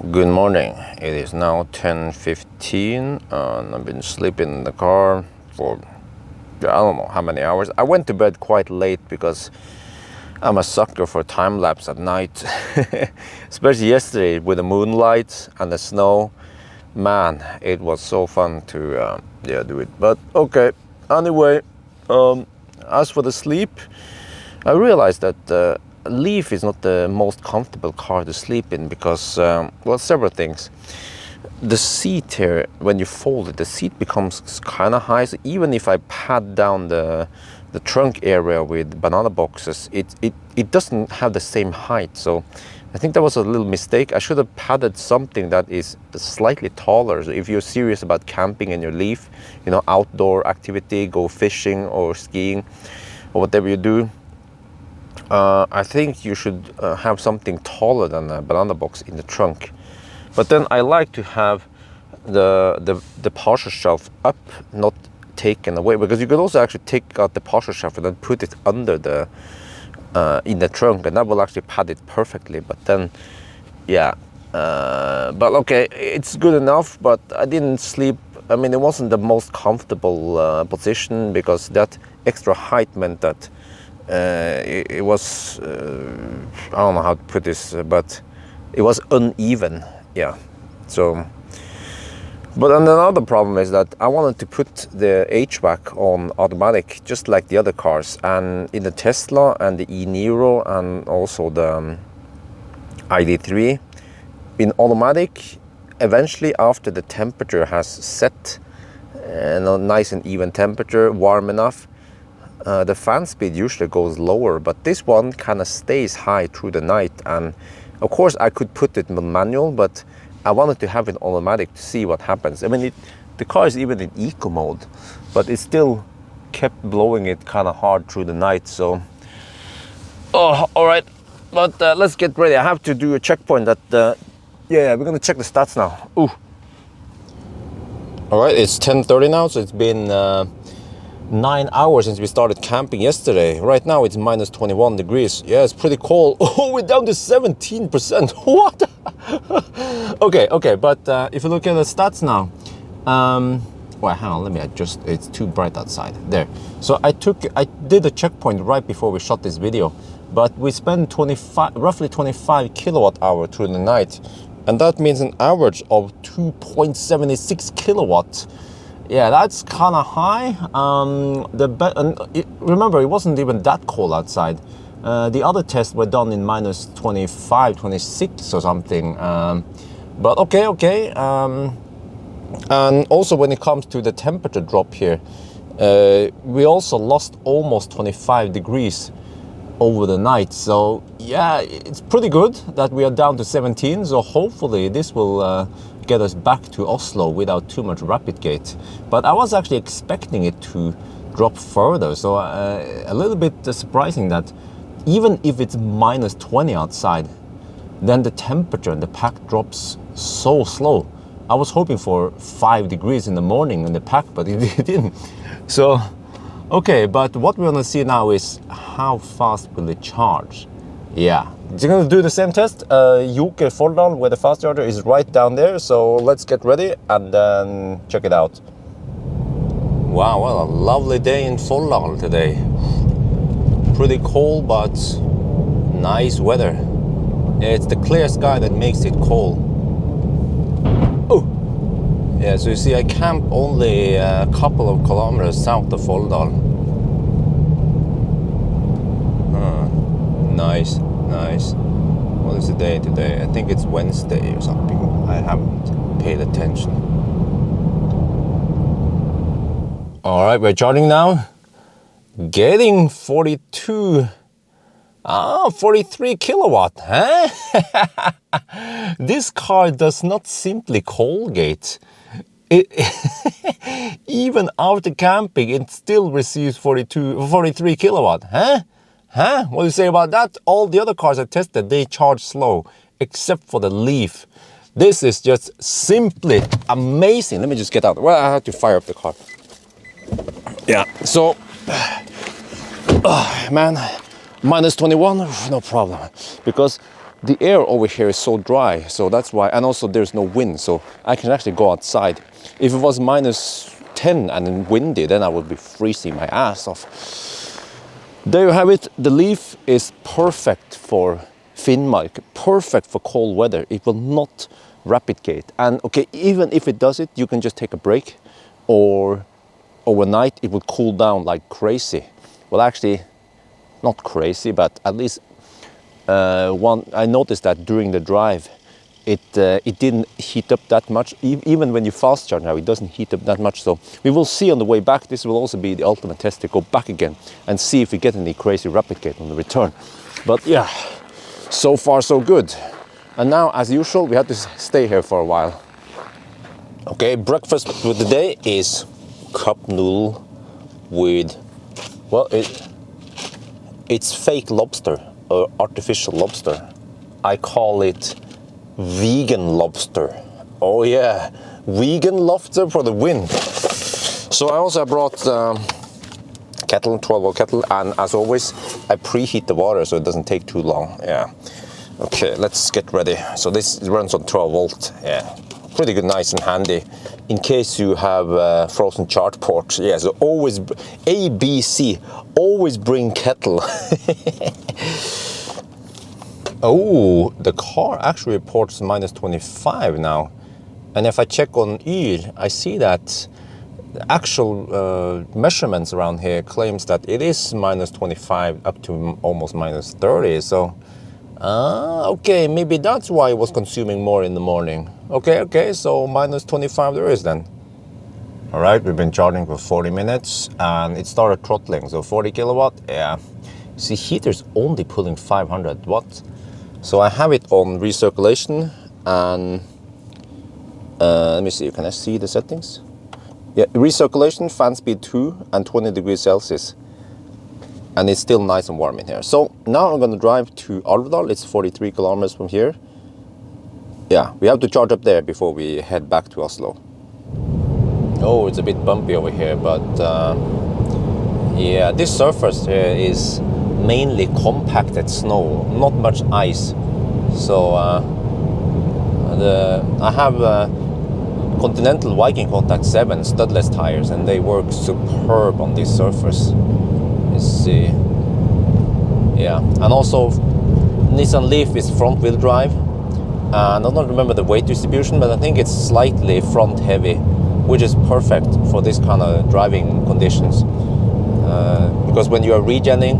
Good morning. It is now 10:15 and I've been sleeping in the car for I don't know how many hours. I went to bed quite late because I'm a sucker for time lapse at night. Especially yesterday with the moonlight and the snow. Man, it was so fun to do it. But okay, anyway, as for the sleep, I realized that Leaf is not the most comfortable car to sleep in because, well, several things. The seat here, when you fold it, the seat becomes kind of high. So even if I pad down the trunk area with banana boxes, it doesn't have the same height. So I think that was a little mistake. I should have padded something that is slightly taller. So if you're serious about camping in your Leaf, you know, outdoor activity, go fishing or skiing or whatever you do, I think you should have something taller than a banana box in the trunk. But then I like to have the parcel shelf up, not taken away, because you could also actually take out the parcel shelf and then put it under the in the trunk, and that will actually pad it perfectly. But then, yeah, but okay, it's good enough. But I didn't sleep. I mean, it wasn't the most comfortable position because that extra height meant that it was I don't know how to put this, but it was uneven. Yeah. So, but another problem is that I wanted to put the HVAC on automatic, just like the other cars, and in the Tesla and the e-Niro and also the ID3 in automatic. Eventually, after the temperature has set, a nice and even temperature, warm enough, the fan speed usually goes lower, but this one kind of stays high through the night. And of course I could put it in manual, but I wanted to have it automatic to see what happens. I mean, the car is even in eco mode, but it still kept blowing it kind of hard through the night. So, oh, all right, but let's get ready. I have to do a checkpoint that, yeah, we're gonna check the stats now. Ooh. All right, it's 10:30 now, so it's been 9 hours since we started camping yesterday. Right now it's minus 21 degrees. Yeah, it's pretty cold. Oh, we're down to 17%. What? Okay, but if you look at the stats now, well, hang on, let me adjust. It's too bright outside. There. So I did a checkpoint right before we shot this video, but we spent roughly 25 kilowatt hour through the night, and that means an average of 2.76 kilowatts. Yeah, that's kind of high. Remember, it wasn't even that cold outside. The other tests were done in minus 25, 26 or something. But okay. And also when it comes to the temperature drop here, we also lost almost 25 degrees over the night. So yeah, it's pretty good that we are down to 17. So hopefully this will get us back to Oslo without too much rapid gate. But I was actually expecting it to drop further. So a little bit surprising that even if it's minus 20 outside, then the temperature in the pack drops so slow. I was hoping for 5 degrees in the morning in the pack, but it didn't. So, okay, but what we're gonna see now is how fast will it charge? Yeah, it's gonna do the same test. Folldal, where the fast charger is right down there. So let's get ready and then check it out. Wow, what a lovely day in Folldal today. Pretty cold, but nice weather. It's the clear sky that makes it cold. Oh, yeah. So you see, I camp only a couple of kilometers south of Folldal. Nice. What is the day today? I think it's Wednesday or something. I haven't paid attention. All right, we're charging now. Getting 43 kilowatt, huh? This car does not simply Colgate. Even after camping, it still receives 43 kilowatt, huh? What do you say about that? All the other cars I tested, they charge slow, except for the Leaf. This is just simply amazing. Let me just get out. Well, I have to fire up the car. Yeah, so, man, minus 21, no problem. Because the air over here is so dry, so that's why, and also there's no wind, so I can actually go outside. If it was -10 and windy, then I would be freezing my ass off. There you have it. The Leaf is perfect for Finnmark, perfect for cold weather. It will not rapid gate. And okay, even if it does it, you can just take a break, or overnight it will cool down like crazy. Well, actually, not crazy, but at least I noticed that during the drive, it didn't heat up that much. Even when you fast charge now, it doesn't heat up that much. So we will see on the way back. This will also be the ultimate test to go back again and see if we get any crazy rapid gate on the return. But yeah, so far so good. And now, as usual, we have to stay here for a while. Okay, breakfast for the day is cup noodle with, well, it's fake lobster or artificial lobster. I call it vegan lobster. Oh yeah, vegan lobster for the win. So I also brought kettle, 12-volt kettle, and as always, I preheat the water so it doesn't take too long. Yeah. Okay, let's get ready. So this runs on 12 volt. Yeah, pretty good, nice and handy in case you have frozen charge ports. Yeah, so always ABC, always bring kettle. Oh, the car actually reports -25 now. And if I check on Yr, I see that the actual measurements around here claims that it is -25 up to almost -30. So, okay, maybe that's why it was consuming more in the morning. Okay, so -25 there is then. All right, we've been charging for 40 minutes and it started throttling, so 40 kilowatt, yeah. See, heater's only pulling 500 watts. So I have it on recirculation and let me see, can I see the settings? Yeah, recirculation, fan speed 2 and 20 degrees Celsius. And it's still nice and warm in here. So now I'm going to drive to Alvdal. It's 43 kilometers from here. Yeah, we have to charge up there before we head back to Oslo. Oh, it's a bit bumpy over here, but yeah, this surface here is mainly compacted snow, not much ice. So I have Continental Viking Contact 7 studless tires, and they work superb on this surface. Let's see. Yeah, and also Nissan Leaf is front wheel drive. And I don't remember the weight distribution, but I think it's slightly front heavy, which is perfect for this kind of driving conditions. Because when you are regenning,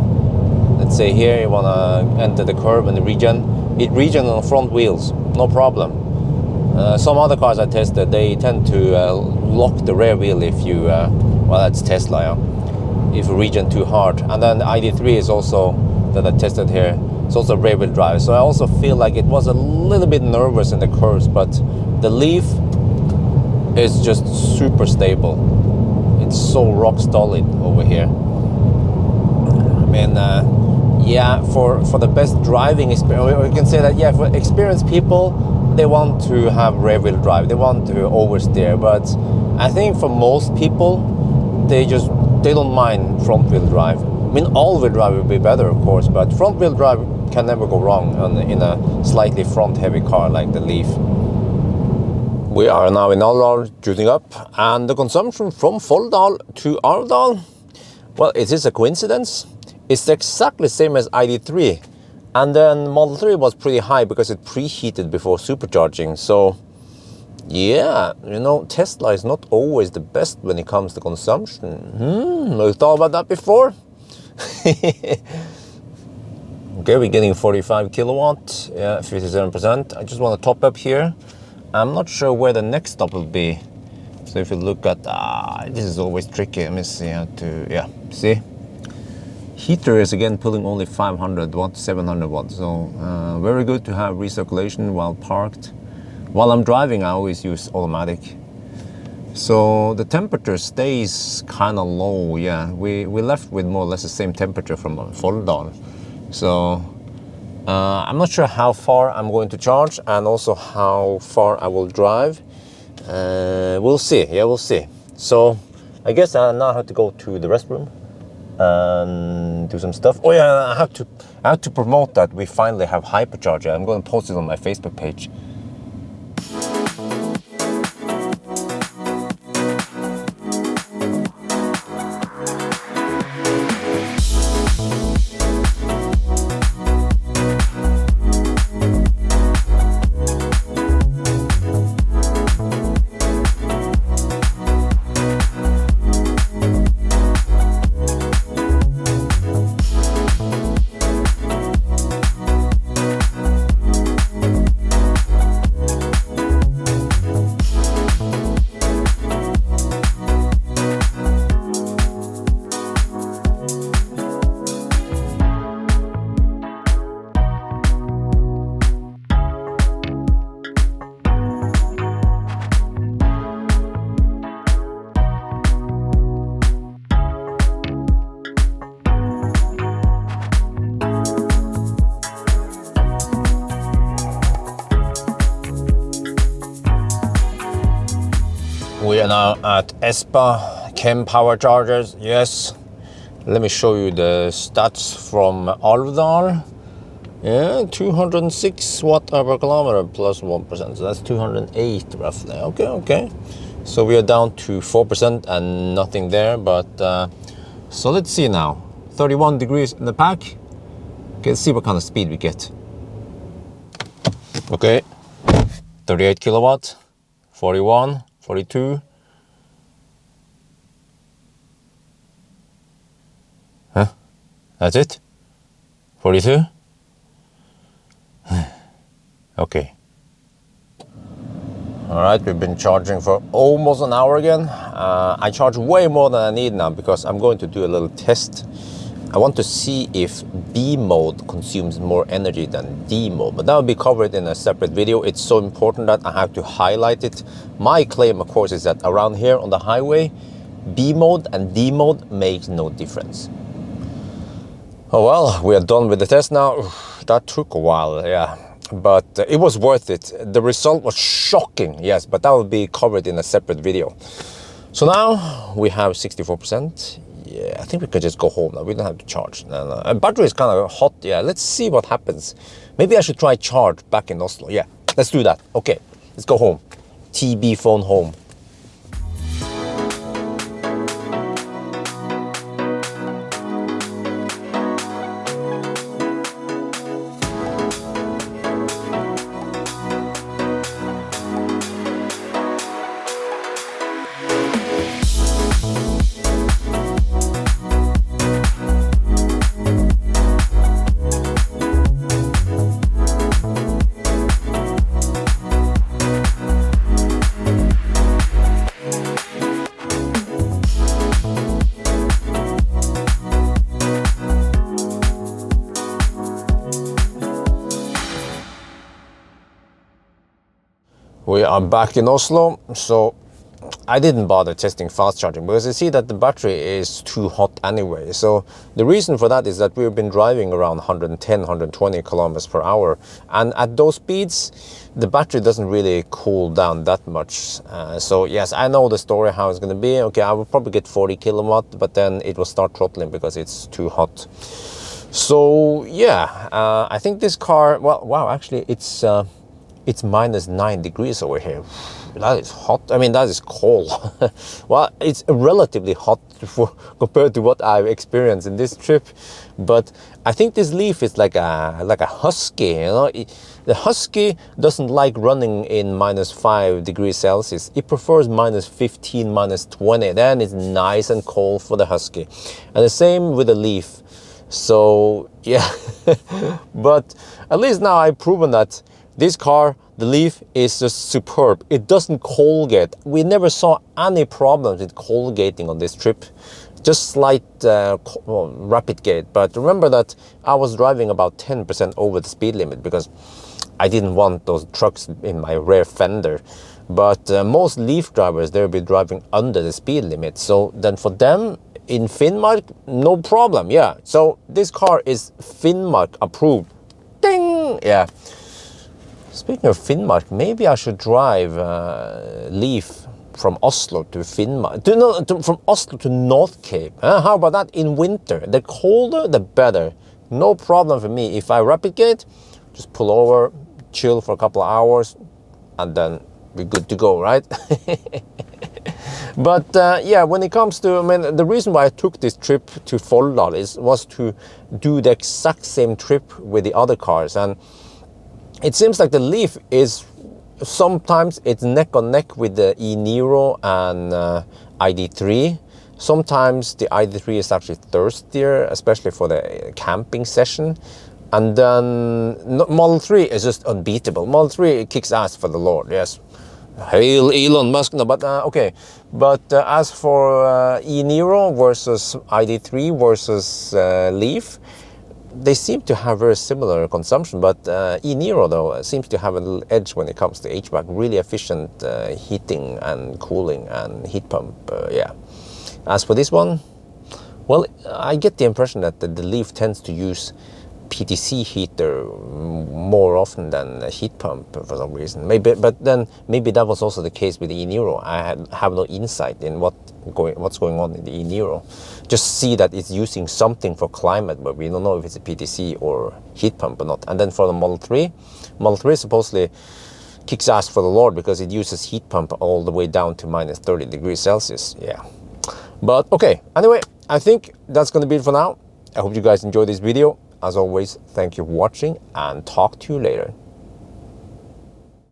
let's say here you want to enter the curve and it regen on front wheels, no problem. Some other cars I tested, they tend to lock the rear wheel if you, well, that's Tesla, yeah, if you regen too hard. And then the ID3 is also, that I tested here, it's also rear wheel drive. So I also feel like it was a little bit nervous in the curves, but the Leaf is just super stable. It's so rock solid over here. I mean, yeah, for the best driving experience, or you can say that, yeah, for experienced people, they want to have rear wheel drive, they want to oversteer, but I think for most people, they don't mind front wheel drive. I mean, all wheel drive would be better, of course, but front wheel drive can never go wrong in a slightly front heavy car like the Leaf. We are now in Alvdal, juicing up, and the consumption from Folldal to Alvdal, well, it is a coincidence. It's exactly the same as ID3, and then Model 3 was pretty high because it preheated before supercharging. So yeah, you know, Tesla is not always the best when it comes to consumption. Have you thought about that before? Okay, we're getting 45 kilowatt, yeah, 57%. I just want to top up here. I'm not sure where the next stop will be. So if you look at, this is always tricky. Let me see how to, yeah, see? Heater is again pulling only 500 watts, 700 watts. So very good to have recirculation while parked. While I'm driving, I always use automatic. So the temperature stays kind of low, yeah. We left with more or less the same temperature from Folldal. So I'm not sure how far I'm going to charge and also how far I will drive. We'll see, yeah, we'll see. So I guess I now have to go to the restroom and do some stuff. Oh yeah, I have to promote that we finally have Hypercharger. I'm going to post it on my Facebook page. We are now at ESPA Chem Power Chargers. Yes, let me show you the stats from Folldal. Yeah, 206 watt per kilometer plus 1%, so that's 208 roughly. Okay. So we are down to 4% and nothing there, but so let's see now. 31 degrees in the pack. Okay, let's see what kind of speed we get. Okay, 38 kilowatt, 41, 42. Huh? That's it? 42? Okay. Alright, we've been charging for almost an hour again. I charge way more than I need now because I'm going to do a little test. I want to see if B mode consumes more energy than D mode, but that will be covered in a separate video. It's so important that I have to highlight it. My claim, of course, is that around here on the highway, B mode and D mode makes no difference. Oh well, we are done with the test now. That took a while, yeah, but it was worth it. The result was shocking, yes, but that will be covered in a separate video. So now we have 64%. Yeah, I think we could just go home now. We don't have to charge. No. Battery is kind of hot. Yeah, let's see what happens. Maybe I should try charge back in Oslo. Yeah, let's do that. Okay, let's go home. TB phone home. We are back in Oslo, so I didn't bother testing fast charging because I see that the battery is too hot anyway. So the reason for that is that we've been driving around 110, 120 kilometers per hour. And at those speeds, the battery doesn't really cool down that much. So yes, I know the story, how it's going to be. Okay, I will probably get 40 kilowatt, but then it will start throttling because it's too hot. So yeah, I think this car, well, wow, actually it's minus 9 degrees over here. That is hot. I mean, that is cold. Well, it's relatively hot compared to what I've experienced in this trip. But I think this Leaf is like a husky. You know, the husky doesn't like running in minus 5 degrees Celsius. It prefers minus 15, minus 20. Then it's nice and cold for the husky. And the same with the Leaf. So yeah, but at least now I've proven that this car, the Leaf, is just superb. It doesn't cold-gate. We never saw any problems with cold-gating on this trip. Just slight rapid gate. But remember that I was driving about 10% over the speed limit because I didn't want those trucks in my rear fender. But most Leaf drivers, they'll be driving under the speed limit. So then for them, in Finnmark, no problem. Yeah, so this car is Finnmark approved. Ding! Yeah. Speaking of Finnmark, maybe I should drive Leaf from Oslo to Finnmark. From Oslo to North Cape. How about that in winter? The colder, the better. no problem for me. If I rapid gate, just pull over, chill for a couple of hours, and then we're good to go, right? But yeah, when it comes to, I mean, the reason why I took this trip to Folldal was to do the exact same trip with the other cars, and it seems like the Leaf is sometimes it's neck on neck with the e-Niro and ID3. Sometimes the ID3 is actually thirstier, especially for the camping session. And then Model 3 is just unbeatable. Model 3 kicks ass for the Lord, yes. Hail Elon Musk, no, but okay. But as for e-Niro versus ID3 versus Leaf, they seem to have very similar consumption, but e-Niro though seems to have a little edge when it comes to HVAC. Really efficient heating and cooling and heat pump, yeah. As for this one, well, I get the impression that the Leaf tends to use PTC heater more often than a heat pump for some reason. Maybe, but then maybe that was also the case with the e-Niro. I have no insight in what's going on in the e-Niro. Just see that it's using something for climate, but we don't know if it's a PTC or heat pump or not. And then for the Model 3 supposedly kicks ass for the Lord because it uses heat pump all the way down to minus 30 degrees Celsius. Yeah. But okay, anyway, I think that's going to be it for now. I hope you guys enjoyed this video. As always, thank you for watching and talk to you later.